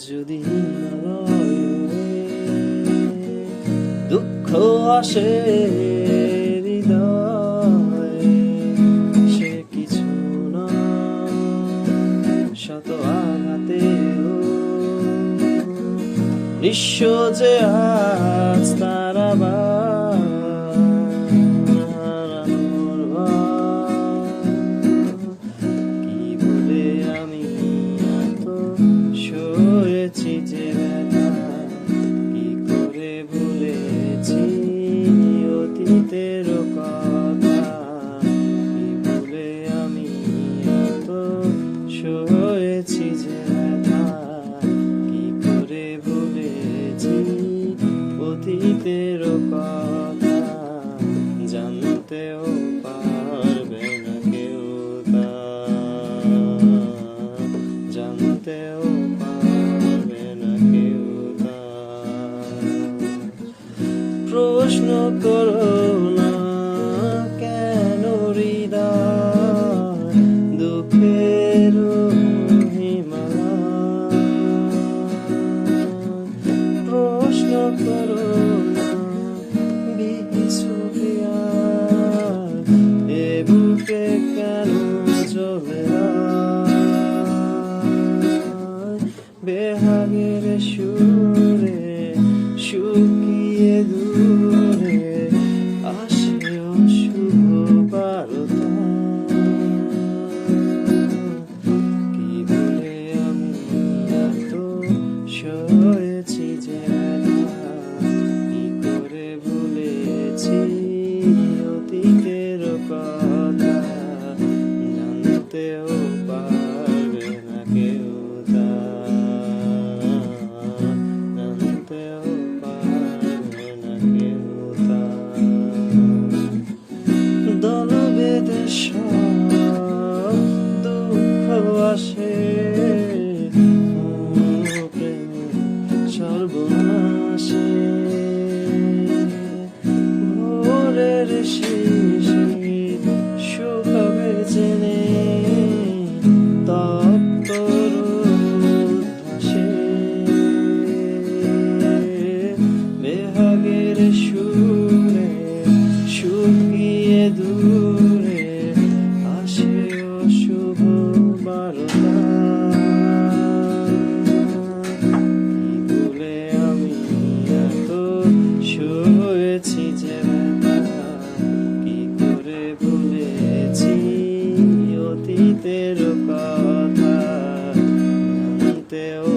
যদি দুঃখ আসে হৃদয়ে, সে কিছু না শত আঘাতেও নিঃস্ব যে আজ তারা কি বলে আমি এত সয়েছি যে ব্যথা, কি করে ভুলেছি অতীতের কথা, কি বলে আমি এত সয়েছি যে ব্যথা, কি করে ভুলেছি অতীতের কথা, জানতেও পারবে না কেউ তা, জানতেও পারবে না কেউ তা। প্রশ্ন করো না কেন হৃদয় দুঃখের হিমালয়, প্রশ্ন করো না বিশুপিয়া এ বুকে কেন জ্বলে বেহাগের সুরে শুকিয়ে দূরে আসে অশুভ বারতা, কি বলে আমি এত সয়েছি যে ব্যথা, কি করে ভুলেছি অতীতের কথা, জানতেও পারবে না কেউ তা, জানতেও পারবে না কেউ তা। দল বেঁধে সব দুঃখ আসে প্রেমে সর্বনাশে, ভোরের শিশির শুকাবে জেনে তপ্ত রোদ্ভাসে, বেহাগের সুরে শুকিয়ে দূরে আসে অশুভ বারতা, কি বলে আমি এত সয়েছি যে ব্যথা, কি করে ভুলেছি অতীতের কথা, জানতেও